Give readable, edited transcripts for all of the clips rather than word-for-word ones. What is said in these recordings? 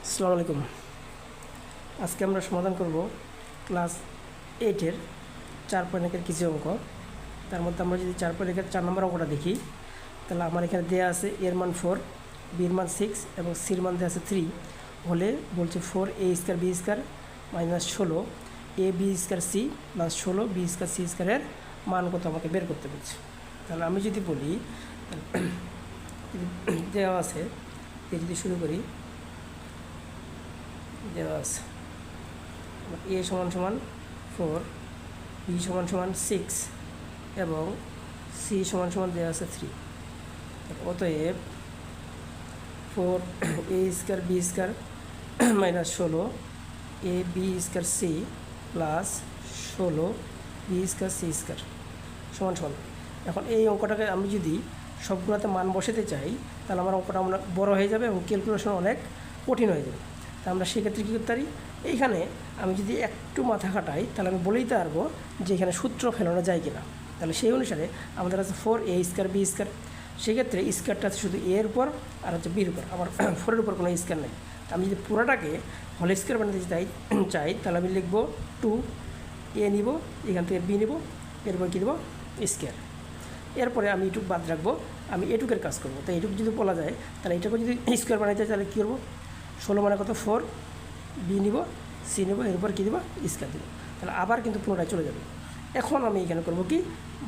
আসসালামু আলাইকুম। আজকে আমরা সমাধান করব ক্লাস 8-এর 4.1-এর কিছু অঙ্ক। তার মধ্যে আমরা যদি 4.1-এর 4 নম্বর অঙ্কটা দেখি, তাহলে আমার এখানে দেওয়া আছে এর মান 4, বির মান 6 এবং সির মান দেওয়া আছে 3 হলে বলছে 4a square B square minus 16 A B square C plus 16 B square C স্কয়ারের মান কত আমাকে বের করতে বলছে। তাহলে আমি যদি বলি দেওয়া আছে, যদি শুরু করি, দেওয়া আছে এ সমান সমান 4, বি সমান সমান 6 এবং সি সমান সমান দেওয়া আছে 3। অতএব 4 A square B square minus 16 A B square C plus 16 B square C square সমান সমান। এখন এই অঙ্কটাকে আমি যদি সবগুলোতে মান বসাতে চাই, তাহলে আমার অঙ্কটা আমরা বড় হয়ে যাবে এবং ক্যালকুলেশন অনেক কঠিন হয়ে যাবে। তা আমরা সেক্ষেত্রে কী করতে পারি, এইখানে আমি যদি একটু মাথা খাটাই, তাহলে আমি বলেই দিতে পারবো যে এখানে সূত্র ফেলানো যায় কিনা। তাহলে সেই অনুসারে আমাদের আছে 4 এ স্কয়ার বি স্কয়ার, সেক্ষেত্রে স্কয়ারটা আছে শুধু এর উপর আর হচ্ছে বির উপর, আমার 4-এর উপর কোনো স্কয়ার নেই। আমি যদি পুরোটাকে হোল স্কয়ার বানাতে চাই তাহলে আমি লিখবো 2 এ নিব, এখান থেকে বি নিব, এরপর কী দেবো স্কয়ার। এরপরে আমি এটুক বাদ রাখবো, আমি এটুকের কাজ করবো। তো এটুকু যদি বলা যায়, তাহলে এটাকে যদি স্কোয়ার বানাইতে চাই তাহলে কী করবো, 16 মানে কত 4, বি নিব, সি নেব, এরপর কী দেবো স্কোয়ার দেবো। তাহলে আবার কিন্তু পুনরায় চলে যাবে। এখন আমি এখানে করবো কি,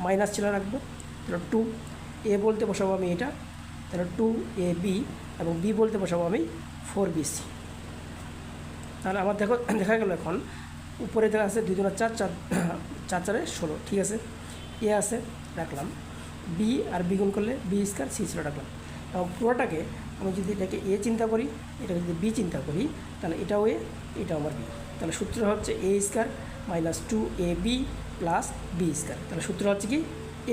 মাইনাস চিহ্ন রাখবো। তাহলে 2 এ বলতে বসাবো আমি এটা, তাহলে 2 এ বি এবং বি বলতে বসাবো আমি 4 বি সি। তাহলে আমার দেখা গেল এখন উপরে দেখা আছে 2 2 4 4 4 4 16, ঠিক আছে। এ আছে রাখলাম, বি আর বি গুণ করলে বি স্কয়ার সি ছিল রাখলাম। এবং পুরোটাকে আমি যদি এটাকে এ চিন্তা করি, এটাকে যদি বি চিন্তা করি, তাহলে এটাও এ, এটাও আমার বি। তাহলে সূত্র হচ্ছে এ square minus 2 A B plus B square. তাহলে সূত্র হচ্ছে কি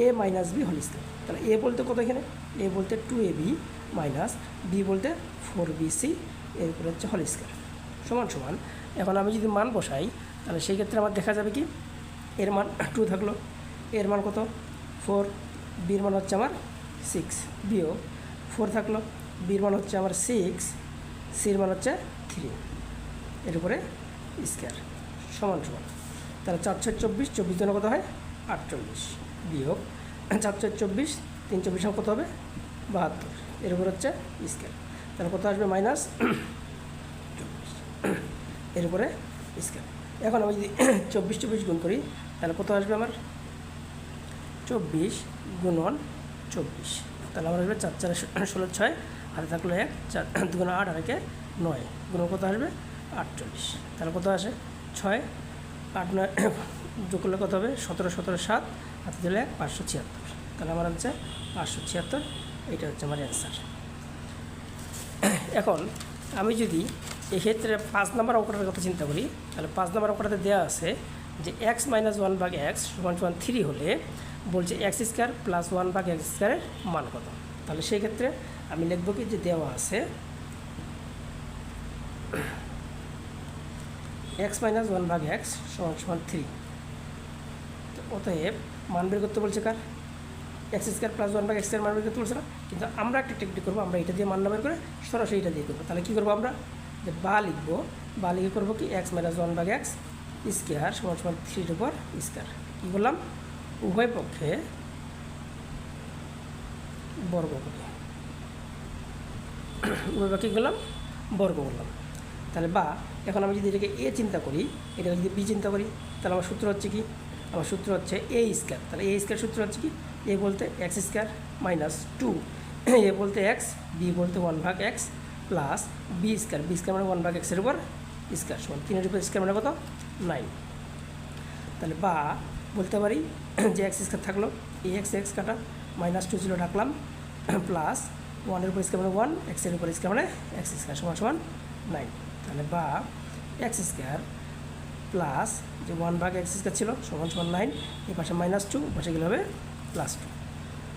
এ মাইনাস বি হোল স্কয়ার। তাহলে এ বলতে কত, এখানে এ বলতে 2 এ বি মাইনাস বি বলতে 4 বি সি, এরপরে হচ্ছে হোল স্কয়ার সমান সমান। এখন আমি যদি মান বসাই, তাহলে সেই ক্ষেত্রে আমার দেখা যাবে কি, এর মান 2 থাকলো, এর মান কত 4, বির মান হচ্ছে আমার 6, বিয়োগ 4 থাকলো, বির মান হচ্ছে আমার 6, সির মান হচ্ছে 3, এর উপরে স্কয়ার সমান সমান। তাহলে 4 6 24, 24 জন্য কত হয় 48, বিয়োগ 4 4 24, 3 24 কত হবে 72, এর উপর হচ্ছে স্কয়ার। তাহলে কত আসবে মাইনাস 24, এর উপরে স্কয়ার। এখন আমি যদি 24 24 গুণ করি, তাহলে কত আসবে আমার 24 গুণন 24, তাহলে আমার আসবে 4 4 16 6, হাতে থাকলো 1, 4 2 8 আর 1 9, গুণন কত আসবে 48। তাহলে কত আসে 6 8 9 যোগ করলে কত হবে 17 17 7, হাতে দিলে 576। তাহলে আমার হচ্ছে 576, এটা হচ্ছে আমার অ্যান্সার। এখন আমি যদি এক্ষেত্রে 5 নম্বর অঙ্কটার কথা চিন্তা করি, তাহলে 5 নম্বর অঙ্কটাতে দেওয়া আছে যে এক্স মাইনাস 1 ভাগ এক্স সমান সমান 3 হলে বলছে এক্স স্কয়ার প্লাস 1 ভাগ এক্স স্কয়ারের মান কত। তাহলে সেই ক্ষেত্রে আমি লিখব কি, যে দেওয়া আছে এক্স মাইনাস 1 ভাগ এক্স সমান সমান 3। তো অতএব মান বের করতে বলছে কার, এক্স স্কয়ার প্লাস 1 ভাগ এক্স স্কয়ার মান বের করতে বলছে না, কিন্তু আমরা একটা টেকনিক করবো, আমরা এটা দিয়ে মান না বের করে সরাসরি এটা দিয়ে করবো। তাহলে কী করবো, আমরা যে বা লিখবো, বা লিখে করবো কি এক্স মাইনাস 1 ভাগ এক্স স্কয়ার সমান সমান 3-এর উপর স্কয়ার। কী করলাম, উভয় পক্ষে বর্গ করি, উভয় পক্ষে কী করলাম বর্গ করলাম। তাহলে বা এখন আমি যদি এটাকে এ চিন্তা করি, এটাকে যদি বি চিন্তা করি, তাহলে আমার সূত্র হচ্ছে কি, আমার সূত্র হচ্ছে এ স্কয়ার। তাহলে এ স্কয়ার সূত্র হচ্ছে কি, এ বলতে এক্স স্কয়ার মাইনাস 2, এ বলতে এক্স, বি বলতে 1 ভাগ x plus B square, B square মানে 1 ভাগ এক্সের উপর স্কয়ার সমান 3-এর উপর স্কয়ার মানে কত 9। তাহলে বা বলতে পারি যে এক্স স্কয়ার থাকলো, এই এক্স এক্স কাটা, মাইনাস 2 ছিল রাখলাম, প্লাস 1-এর উপর স্কয়ার মানে 1, এক্সের উপর স্কয়ার মানে এক্স স্কয়ার সমান সমান 9। তাহলে বা এক্স স্কয়ার প্লাস যে 1 ভাগ এক্স স্কয়ার ছিল সমান সমান 9, এই পাশে মাইনাস 2, পাশে গেলে হবে প্লাস 2।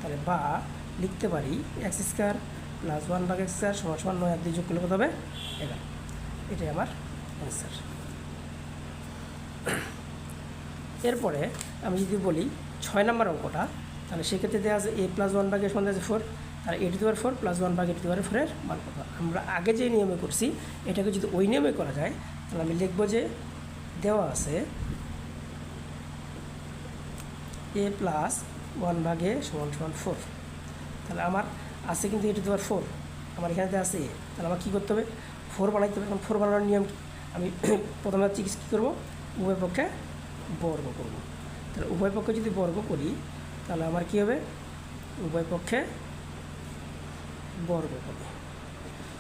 তাহলে বা লিখতে পারি এক্স স্কয়ার প্লাস 1 ভাগ এক্স স্কয়ার সমান সমান 9 আর 2 যোগ করলে কত হবে 11, এটাই আমার অ্যান্সার। এরপরে আমি যদি বলি 6 নম্বর অঙ্কটা, তাহলে সেক্ষেত্রে দেওয়া আছে এ প্লাস 1 ভাগ এ সমান আছে 4, আর এ টু দি পাওয়ার 4 প্লাস 1 ভাগ এ টু দি পাওয়ার 4 এর মান কত। আমরা আগে যে নিয়মে করছি এটাকে যদি ওই নিয়মে করা যায় তাহলে আমি লিখব যে দেওয়া আছে এ প্লাস 1 ভাগ এ সমান সমান 4। তাহলে আমার আছে কিন্তু এ টু দি পাওয়ার 4, আমার এখানেতে আছে এ, তাহলে আমার কী করতে হবে 4 বানাইতে হবে। এখন 4 বানানোর নিয়ম আমি প্রথমে হচ্ছে কী করবো, উভয় পক্ষে বর্গ করব। তাহলে উভয় পক্ষে যদি বর্গ করি তাহলে আমার কী হবে, উভয় পক্ষে বর্গ করব।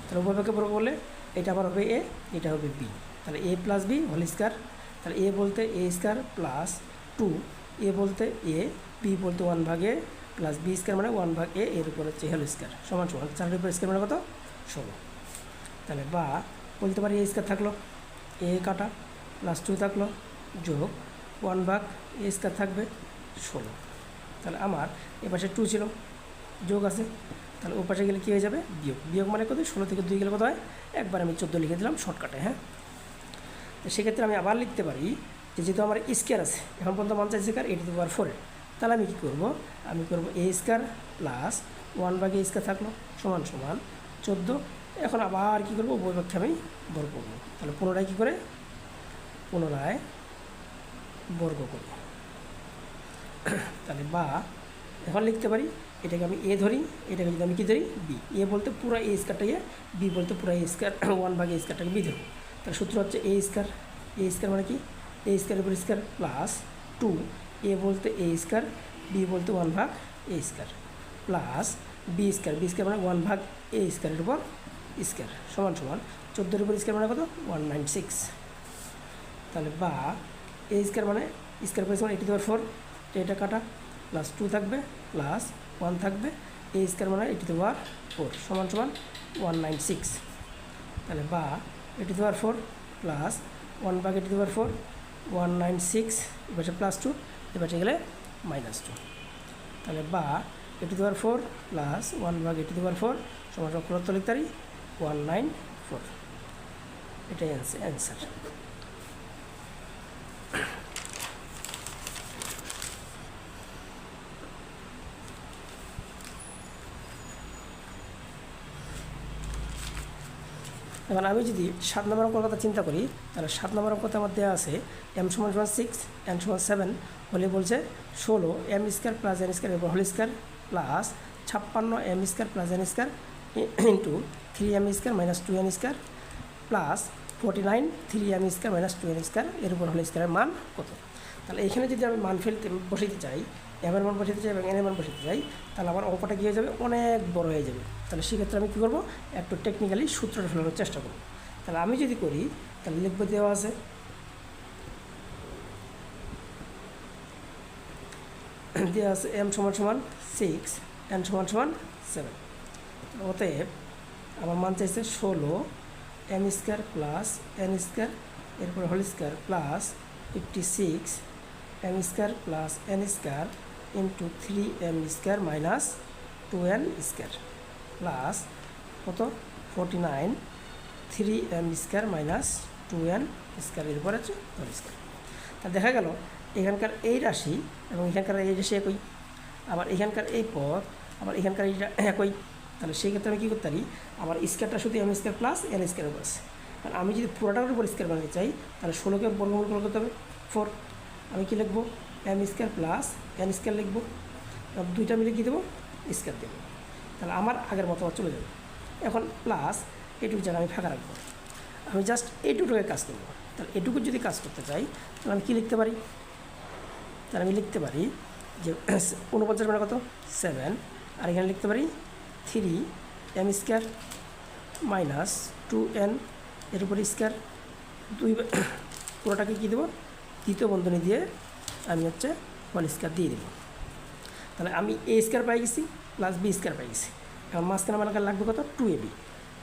তাহলে উভয় পক্ষে বর্গ করলে এটা আবার হবে এ, এটা হবে বি। তাহলে A plus B whole square. তাহলে এ বলতে এ স্কয়ার প্লাস 2, এ বলতে এ, বি বলতে 1 ভাগ এ প্লাস বি স্কয়ার মানে 1 ভাগ এ, এর উপর হচ্ছে হোল স্কয়ার সমান সমান 4 এর উপর স্কয়ার মানে কত 16। তাহলে বা বলতে পারি এ স্কয়ার থাকলো, এ কাটা প্লাস 2 থাকলো যোগ 1 ভাগ এ স্কয়ার থাকবে 16। তাহলে আমার এ পাশে 2 ছিল, যোগ আছে, তাহলে ও পাশে গেলে কী হয়ে যাবে বিয়োগ। বিয়োগ মানে কত 16 থেকে 2 গেলে কত হয়, একবার আমি 14 লিখে দিলাম শর্টকাটে। হ্যাঁ, তো সেক্ষেত্রে আমি আবার লিখতে পারি যে যেহেতু আমার স্কয়ার আছে, এখন পর্যন্ত মান চাইছে কার এ টু দি পাওয়ার 4 এর, তাহলে আমি কী করবো, আমি করবো এ স্কয়ার প্লাস 1 ভাগ এ স্কয়ার থাকলো সমান সমান 14। এখন আবার কী করবো, উভয় পক্ষে আমি বর্গ করবো। তাহলে পুনরায় কী করে, পুনরায় বর্গ করব। তাহলে বা এখন লিখতে পারি এটাকে আমি এ ধরি, এটাকে যদি আমি কী ধরি বি। এ বলতে পুরো এ স্কয়ারটাকে, বি বলতে পুরো এ স্কয়ার 1 ভাগ এ স্কয়ারটাকে বি ধরবো। তাহলে সূত্র হচ্ছে এ স্কয়ার, এ স্কয়ার মানে কি এ স্কয়ারের উপর স্কয়ার প্লাস 2, এ বলতে এ স্কয়ার, বি বলতে 1 ভাগ A square plus B square, B square মানে 1 ভাগ এ স্কয়ারের উপর স্কয়ার সমান সমান 14 এর উপর স্কয়ার মানে কত 196। তাহলে বা এ স্কয়ার মানে স্কয়ার প্লাস মানে এ টু দি পাওয়ার 4, এটা কাটা প্লাস 2 থাকবে প্লাস 1 থাকবে, এ স্কয়ার মানে এ টু দি পাওয়ার 4 সমান সমান 196। তাহলে বা এ টু দি পাওয়ার 4 প্লাস 1 ভাগ এ টু দি পাওয়ার 4 196, এপাশে প্লাস 2 এপাশে গেলে -2। তাহলে বা এ টু দি পাওয়ার 4 প্লাস 1 ভাগ এ টু দি পাওয়ার 4 সমান সমান 74 লিখতে পারি 194। এটাই অ্যান্সার। এখন আমি যদি 7 নম্বর অঙ্কের কথা চিন্তা করি তাহলে 7 নম্বর অঙ্কতে আমার দেওয়া আছে m সমান 6, n সমান 7 হলে বলছে 16 m square plus n square এর whole square plus 56 m square plus n square into 3m square minus 2n square plus 49 3m square minus 2n square এর উপর হোল স্কয়ারের মান কত। তাহলে এখানে যদি আমি মান বসাইতে চাই, m এর মান বসাইতে চাই এবং n এর মান বসাইতে চাই, তাহলে আমার অঙ্কটা কী হয়ে যাবে, অনেক বড় হয়ে যাবে। তাহলে সেক্ষেত্রে আমি কী করবো, একটু টেকনিক্যালি সূত্রটা ফেলানোর চেষ্টা করব। তাহলে আমি যদি করি তাহলে লিখব দেওয়া আছে m সমান সমান 6, n সমান সমান 7। অতএব আমার মান চাইছে 16 m square plus n square এরপর whole square plus 56 m square plus n square into 3m square minus 2n square plus কত 49 3m square minus 2n square এর উপর আছে হোল স্কয়ার। তা দেখা গেল এখানকার এই রাশি এবং এখানকার এই রাশি একই, আবার এখানকার এই পদ আবার এখানকার এইটা একই। তাহলে সেই ক্ষেত্রে আমি কী করতে পারি, আমার স্কয়ারটা শুধু m square plus n square উপর আছে। কারণ আমি যদি পুরোটার উপর স্কয়ার বানাতে চাই তাহলে 16কে বর্গমূল করতে হবে 4। আমি কী লিখবো m square plus n square লিখবো, দুইটা মিলে কী দেবো স্কয়ার দেবো। তাহলে আমার আগের মতো চলে যাবে। এখন প্লাস এইটুকু জায়গা আমি ফাঁকা রাখবো, আমি জাস্ট এইটুকুকে কাজ করবো। তাহলে এটুকু যদি কাজ করতে চাই তাহলে আমি কী লিখতে পারি, তাহলে আমি লিখতে পারি যে 49 মানে কত 7, আর এখানে লিখতে পারি 3m স্কয়ার মাইনাস 2n এর উপর স্কয়ার, দুই পুরোটাকে কী দেবো দ্বিতীয় বন্ধনী দিয়ে আমি হচ্ছে হোল স্কয়ার দিয়ে দেবো। তাহলে আমি a স্কয়ার পাই গেছি প্লাস b স্কয়ার পাই গেছি। এখন মাঝখানে আমার লাগবে কত 2ab।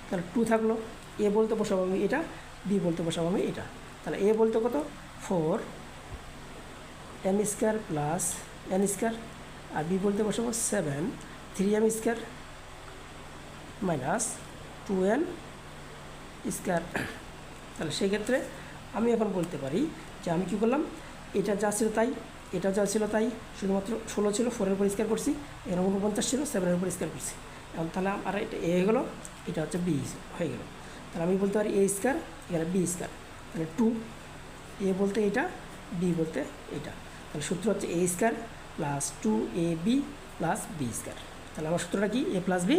তাহলে 2 থাকলো, a বলতে বসাবো আমি এটা, b বলতে বসাবো আমি এটা। তাহলে a বলতে কত 4m square plus n square, আর b বলতে বসাবো 7 3m square minus 2n square. তাহলে সেই ক্ষেত্রে আমি এখন বলতে পারি যে আমি কী করলাম, এটা যা ছিল তাই, এটা যা ছিল তাই, শুধুমাত্র 16 ছিল 4-এর উপর স্কয়ার করছি, এখানে 49 ছিল 7-এর উপর স্কয়ার করছি। এখন তাহলে আর এটা এ হয়ে গেলো, এটা হচ্ছে বি হয়ে গেল। তাহলে আমি বলতে পারি এ স্কোয়ার, এখানে বি স্কোয়ার, তাহলে 2 এ বলতে এটা, বি বলতে এটা। তাহলে সূত্র হচ্ছে A square plus 2ab plus B square. তাহলে আমার সূত্রটা কি, A plus B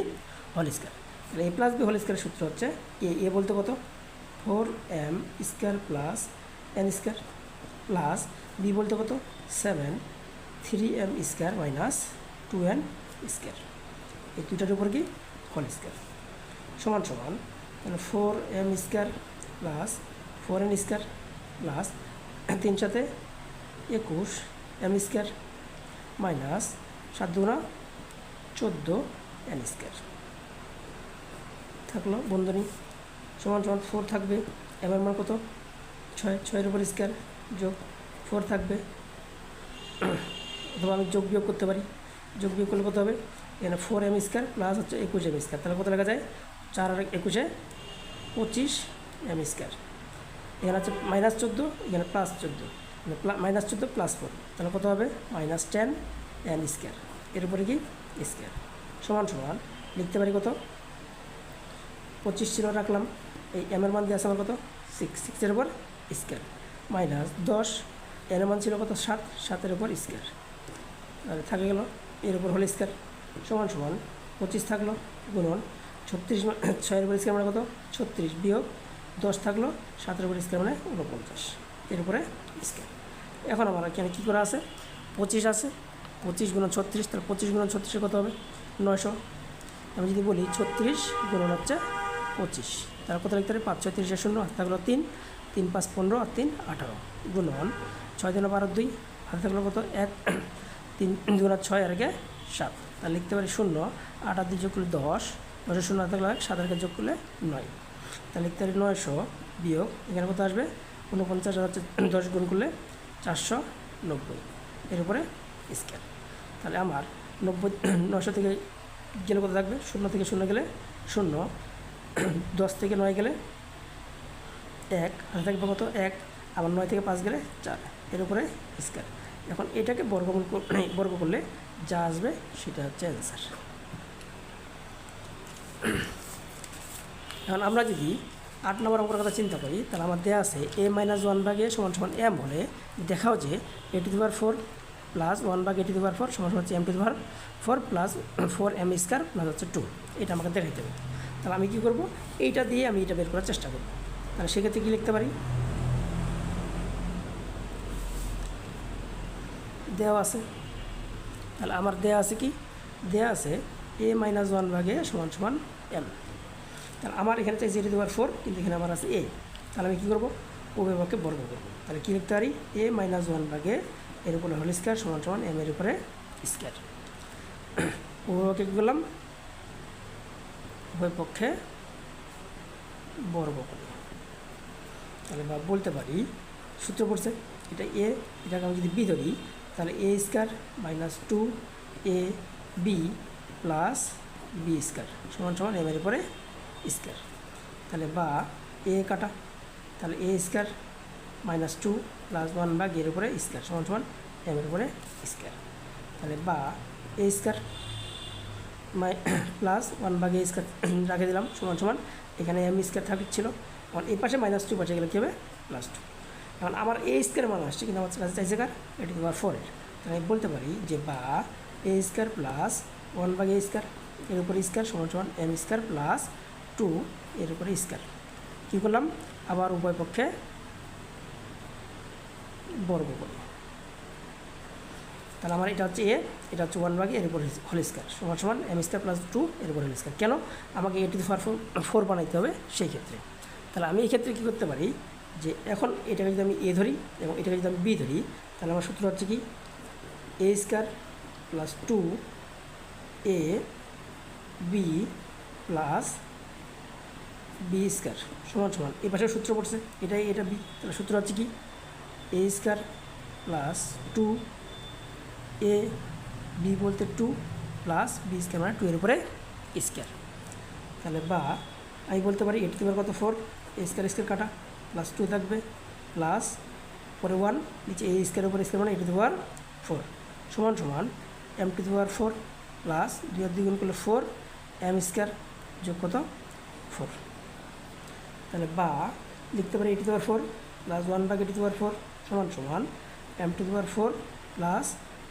whole square. তাহলে এ প্লাস বি হোল স্কোয়ারের সূত্র হচ্ছে এ বলতে কত 4m square plus n square plus b বলতে কত 7 3m square minus 2n square, এই দুইটার উপর কি হোল স্কোয়ার সমান সমান। তাহলে 4m square plus 4n square plus 3 সাথে 21 m স্কোয়ার মাইনাস 7 দুগুণা 14 n স্কোয়ার থাকলো বন্ধনী সমান সমান 4 থাকবে, m এর মান কত 6, 6-এর উপর স্কোয়ার যোগ 4 থাকবে, অথবা আমি যোগ বিয়োগ করতে পারি। যোগ বিয়োগ করলে কত হবে, এখানে 4m স্কোয়ার প্লাস হচ্ছে 21m স্কোয়ার, তাহলে কত লেখা যায় 4 আর 21 25m স্কোয়ার। এখানে হচ্ছে -14, এখানে +14, -14 + 4, তাহলে কত হবে -10n স্কোয়ার, এর উপরে কি স্কোয়ার সমান সমান লিখতে পারি কত 25 ছিল রাখলাম, এই m এর মান দিয়ে আছে আমার কত 6, 6-এর উপর স্কোয়ার মাইনাস 10, n এর মান ছিল কত 7, 7-এর উপর স্কোয়ার, আর থাকে গেল এর উপর হোল স্কোয়ার সমান সমান 25 থাকলো গুণন 36, 6-এর উপর স্কোয়ার মানে কত 36 বিয়োগ 10 থাকলো 7-এর উপর স্কোয়ার মানে 49, এর উপরে স্কোয়ার। এখন আমার এখানে কী করা আছে 25 আছে, 25 গুণন 36, তাহলে 25 গুণন 36 কত হবে 900। আমি যদি বলি 36 গুণন হচ্ছে 25, তাহলে কত লিখতে পারি 5, 6, 30, 0 হাতে থাকলো 3, 3, 5, 15 আর 3, 18 গুণন 6 × 12 2, হাতে থাকলো কত 1, 3 × 6 আর 7, তাহলে লিখতে পারি 0, 8 আর 2 যোগ করলে 10, 10-এর 0 হাতে থাকলো 1, 7 আর যোগ করলে 9, তাহলে লিখতে পারি 900 বিয়োগ এখানে কত আসবে 49 আর হচ্ছে 10 গুণ করলে 490, এর উপরে স্কোয়ার। তাহলে আমার 900 থেকে গেলে কত থাকবে 0 থেকে 0 গেলে 0, 10 থেকে 9 গেলে 1, আর থাকবে কত 1, আবার 9 থেকে 5 গেলে 4, এর উপরে স্কোয়ার। এখন এটাকে বর্গ করলে যা আসবে সেটা হচ্ছে অ্যান্সার। এখন আমরা যদি 8 নম্বর অঙ্কের কথা চিন্তা করি, তাহলে আমার দেওয়া আছে a-1/a = m হলে দেখাও যে a⁴ প্লাস 1/a⁴ সমান হচ্ছে m⁴ plus 4m square plus হচ্ছে 2, এটা আমাকে দেখাইতে হবে। তাহলে আমি কী করব, এইটা দিয়ে আমি এটা বের করার চেষ্টা করব। তাহলে সেক্ষেত্রে কী লিখতে পারি, দেওয়া আছে, তাহলে আমার দেওয়া আছে কি দেওয়া আছে a-1/a = m, তাহলে আমার এখানে চাইছে a⁴, কিন্তু এখানে আমার আছে a, তাহলে আমি কী করবো উভয় পক্ষে বর্গ করবো। তাহলে কী লিখতে পারি a-1/a এর উপরে হোল স্কোয়ার = m এর উপরে স্কোয়ার। উভয় পক্ষে কী করলাম উভয় পক্ষে বর্গ করি। তাহলে বা বলতে পারি সূত্র পড়ছে এটা a, এটাকে আমি যদি b ধরি তাহলে a² - 2ab plus b² = m এর উপরে স্কোয়ার। তাহলে বা a কাটা, তাহলে a² - 2 প্লাস 1/a এর উপরে স্কোয়ার = m এর উপরে স্কোয়ার। তাহলে বা a² প্লাস 1/a স্কোয়ার রাখে দিলাম = এখানে m স্কোয়ার থাকছিল, এখন এই পাশে -2 পাশে গেলে কী হবে +2। এখন আমার a² মান আসছে, কিন্তু আমার কাছে চাইছে কার a⁴ এর, তাহলে আমি বলতে পারি যে বা a² প্লাস 1/a স্কোয়ার এর উপরে স্কোয়ার = m² প্লাস 2 এর উপরে স্কোয়ার। কী করলাম আবার উভয় পক্ষে বর্গ করি। তাহলে আমার এটা হচ্ছে a, এটা হচ্ছে 1/a এর উপরে হোল স্কোয়ার = m² প্লাস 2 এর উপরে হোল স্কোয়ার। কেন আমাকে a⁴ বানাইতে হবে সেই ক্ষেত্রে। তাহলে আমি এই ক্ষেত্রে কী করতে পারি যে এখন এটাকে যদি আমি a ধরি এবং এটাকে যদি আমি b ধরি, তাহলে আমার সূত্র হচ্ছে কি a² plus 2ab plus b² = এই পাশে সূত্র পড়ছে এটাই, এটা b, তাহলে সূত্র হচ্ছে কি a² প্লাস 2ab বলতে 2 প্লাস b² মানে 2 এর উপরে স্কোয়ার। তাহলে বা আমি বলতে পারি a⁴ কত 4, a² কাটা প্লাস 2 থাকবে প্লাস পরে 1 নিচে a² উপরে স্কোয়ার মানে a⁴ = m⁴ প্লাস 2 আর 2 গুণ করলে 4 এম স্কোয়ার যোগ কত 4। তাহলে বা লিখতে পারি e⁴ প্লাস 1 / e⁴ সমান সমান m⁴ plus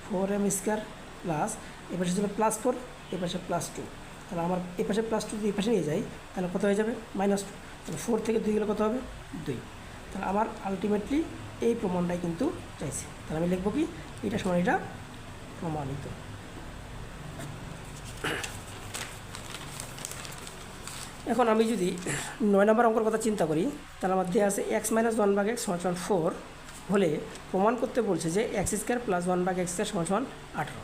4m square plus এপাশে ছিল +4 এপাশে +2। তাহলে আমার এপাশে +2 যদি এপাশে নিয়ে যাই তাহলে কত হয়ে যাবে -2। তাহলে 4 থেকে 2 গেলে কত হবে 2। তাহলে আমার আলটিমেটলি এই প্রমাণটাই কিন্তু চাইছে। তাহলে আমি লিখব কি এটা সমান এটা প্রমাণিত। এখন আমি যদি 9 নম্বর অঙ্কের কথা চিন্তা করি তাহলে আমার দেওয়া আছে x - 1/x = 4 হলে প্রমাণ করতে বলছে যে x² + 1/x² = 18।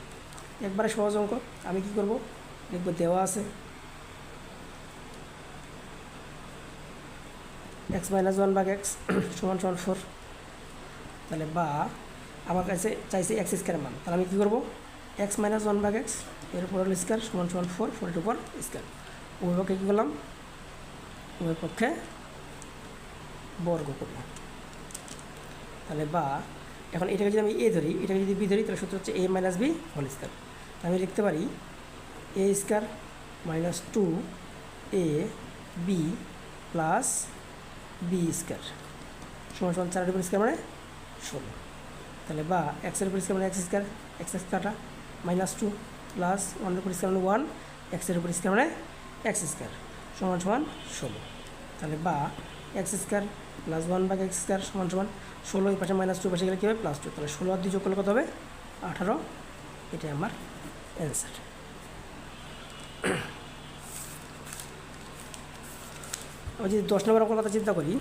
একবারে সহজ অঙ্ক। আমি কি করব লিখব দেওয়া আছে x - 1/x = 4। তাহলে বা আমার কাছে চাইছে x² মান। তাহলে আমি কী করব x - 1/x এর উপর হোল স্কয়ার = 4 4 এর উপর স্কয়ার উভয় পক্ষে কী করলাম উভয় পক্ষে বর্গ করব। তাহলে বা এখন এটাকে যদি আমি a ধরি এটাকে যদি b ধরি তাহলে সূত্র হচ্ছে a - b হোল স্কয়ার। আমি লিখতে পারি a² - 2ab প্লাস b² সমান 4 এর উপর স্কয়ার মানে 16। তাহলে বা x এর উপর স্কয়ার মানে x² x কাটা -2 প্লাস 1 এর উপর স্কয়ার মানে 1 x এর উপর স্কয়ার মানে x² সমান 16। তাহলে বা x² প্লাস 1/x² সমান 16। এই পাশে -2 পাশে গেলে কী হবে +2। তাহলে 16 আর 2 যোগ করলে কত হবে 18। এটাই আমার অ্যান্সার। আমি যদি 10 নম্বর অঙ্কের কথা চিন্তা করি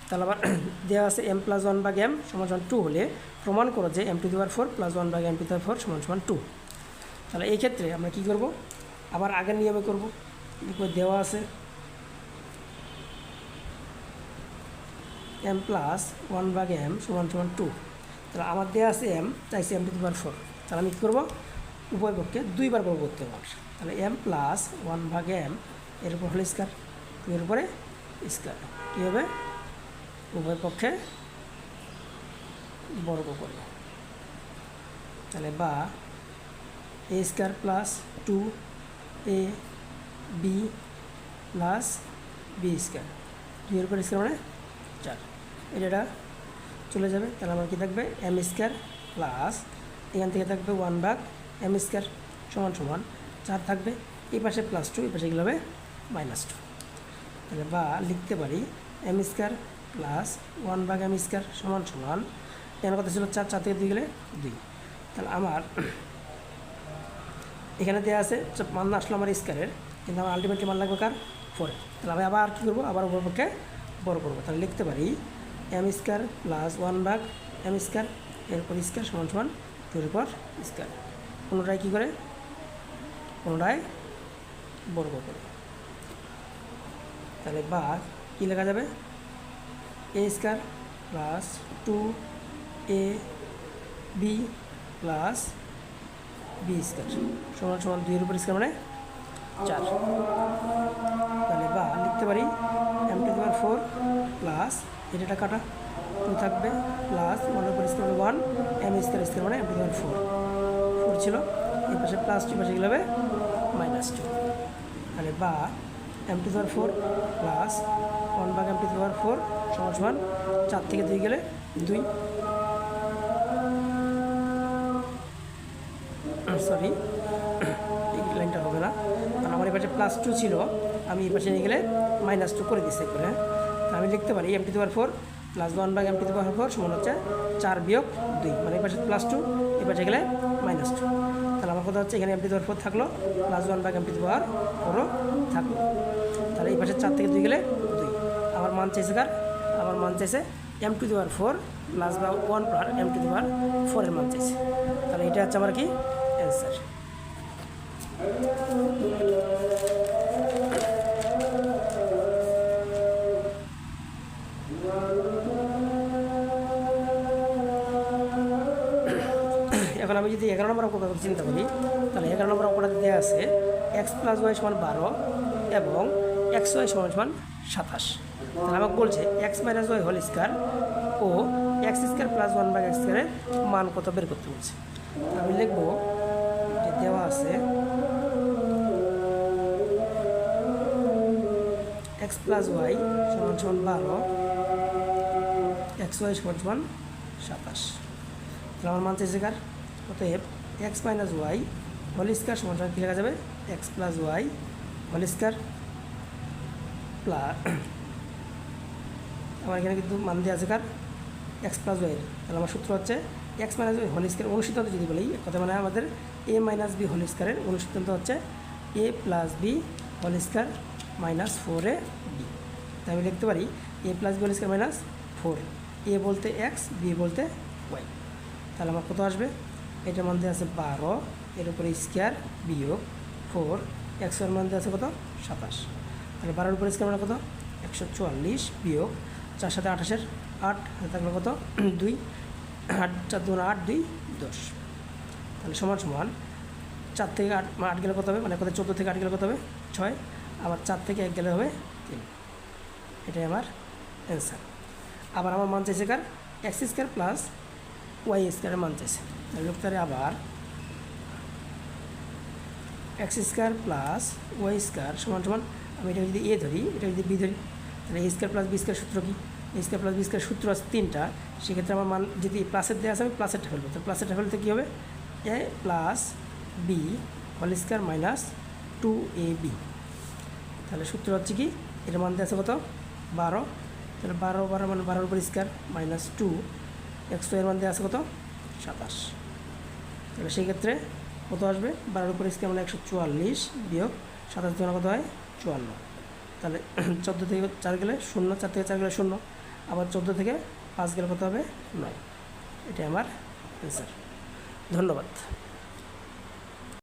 তাহলে আবার দেওয়া আছে m + 1/m = 2 হলে প্রমাণ করো যে m⁴ + 1/m⁴ = 2। তাহলে এই ক্ষেত্রে আমরা কী করব আবার আগের নিয়মে করব। দেওয়া আছে m + 1/m = 2। তাহলে আমার দেওয়া আছে m চাইছে m⁴। তাহলে আমি কী করবো উভয় পক্ষে 2বার বর্গ করতে হবে। তাহলে m + 1/m এর উপর হোল স্কয়ার 2 এর উপরে স্কয়ার কী হবে উভয় পক্ষে বর্গ করব। তাহলে বা a² + 2ab প্লাস b² 2 এর উপর স্কয়ার মানে 4। এটা চলে যাবে। তাহলে আমার কী থাকবে m² প্লাস এখান থেকে থাকবে 1/m² সমান 4 থাকবে। এই পাশে +2 এই পাশে গেলে হবে -2। তাহলে বা লিখতে পারি m² প্লাস 1/m² সমান এখানে কত ছিল 4 4 থেকে 2 গেলে 2। তাহলে আমার এখানে দেওয়া আছে মান আসলো আমার স্কয়ারের কিন্তু আমার আলটিমেটলি মান লাগবে কার 4। তাহলে আমি আবার কী করবো আবার উপর পক্ষে বড় করবো। তাহলে লিখতে পারি m² প্লাস 1/m² এর উপর স্কয়ার সমান 2 এর উপর স্কয়ার পুনরায় কী করে পুনরায় বর্গ করে। তাহলে বা কী লেখা যাবে a² plus 2ab plus b² সমান 2 এর উপর স্কয়ার মানে 4। তাহলে বা লিখতে পারি m⁴ প্লাস এটা কাটা 2 থাকবে প্লাস 1 এর উপর স্কয়ার 1 m² মানে m⁴ 4 ছিল। এই পাশে +2 পাশে গেলে হবে -2। তাহলে বা m⁴ প্লাস 1/m⁴ সমান 4 থেকে 2 গেলে 2 সরি এই লাইনটা হবে না কারণ আমার এই পাশে +2 ছিল আমি এই পাশে নিয়ে গেলে -2 করে দিচ্ছি করে। তা আমি লিখতে পারি m⁴ প্লাস 1/m⁴ সমান হচ্ছে 4 বিয়োগ 2 মানে এই পাশে +2 এই পাশে গেলে -2। তাহলে আমার কথা হচ্ছে এখানে m⁴ থাকলো প্লাস 1/m⁴ থাকলো। তাহলে এই পাশে 4 থেকে 2 গেলে 2। আমার মান চাইছে কার আমার মান চাইছে m⁴ প্লাস বা 1 + m⁴ এর মান চাইছে। তাহলে এটা হচ্ছে আমার কি অ্যান্সার। এখন আমি যদি 11 নম্বর অঙ্কটা চিন্তা করি তাহলে 11 নম্বর অঙ্কটা দেওয়া আছে x + y = 12 এবং xy = 27। তাহলে আমাকে বলছে x - y হোল স্কয়ার ও x² + 1/x² এর মান কত বের করতে বলছে। আমি লিখব যে দেওয়া আছে এক্স প্লাস ওয়াই সমান সমান 12, এক্স ওয়াই সমান সমান 27। তাহলে আমার মান চাইছে কার? অতএব x minus Y whole square সমান সমান কী লেখা যাবে? X plus y whole square plus, আমার এখানে কিন্তু মান দেওয়া আছে কার? এক্স প্লাস ওয়াইয়ের। তাহলে আমার সূত্র হচ্ছে X minus Y whole square, অনুসিদ্ধান্ত যদি বলি কথা মানে আমাদের এ মাইনাস বি হোল স্কয়ারের অনুসিদ্ধান্ত হচ্ছে A plus B whole square minus 4a B. তাই আমি লিখতে পারি A plus B whole square minus 4, A বলতে এক্স, বি বলতে ওয়াই। তাহলে আমার কত আসবে? এটার মধ্যে আছে 12, এর উপরে স্কয়ার বিয়োগ 4, এক্সের মধ্যে আছে কত? 27। তাহলে 12-এর উপরে স্কয়ার মানে কত? 144 বিয়োগ 4 সাথে 28-এর 8, থাকলে কত? 2, 8 4 2 8, 2 10। তাহলে সমান সমান 4 থেকে 8 গেলে কত হবে? মানে কত? 14 থেকে 8 গেলে কত হবে? 6, আবার 4 থেকে 1 গেলে হবে 3। এটাই আমার অ্যান্সার। আবার আমার মান চাইছে কার? এক্স স্কয়ার প্লাস ওয়াই স্কয়ারের মান চাইছে। তাহলে লিখতে পারি আবার x square plus y square সমান সমান, আমি এটা যদি এ ধরি, এটা যদি বি ধরি, তাহলে এ স্কয়ার প্লাস বি স্কয়ার সূত্র কি? এ স্কয়ার প্লাস বি স্কয়ার সূত্র আছে 3টা, সেক্ষেত্রে আমার মান যদি প্লাসের দেওয়া আছে আমি প্লাসেরটা ফেলবো। তো প্লাসেরটা ফেলতে কী হবে? A plus B whole square minus 2ab। তাহলে সূত্র হচ্ছে কি? এটার মান দেওয়া আছে কত? 12, তাহলে 12 মানে 12-এর উপর স্কয়ার মাইনাস 2, এক্স ওয়াইয়ের মান দেওয়া আছে কত? 27। তাহলে সেই ক্ষেত্রে কত আসবে? 12-এর উপর স্কয়ার মানে 144 বিয়োগ 27 জন্য কত হয়? 54। তাহলে 14 থেকে 4 গেলে 0, 4 থেকে 4 গেলে 0, আবার 14 থেকে 5 গেলে কত হবে? 9। এটাই আমার অ্যান্সার। ধন্যবাদ।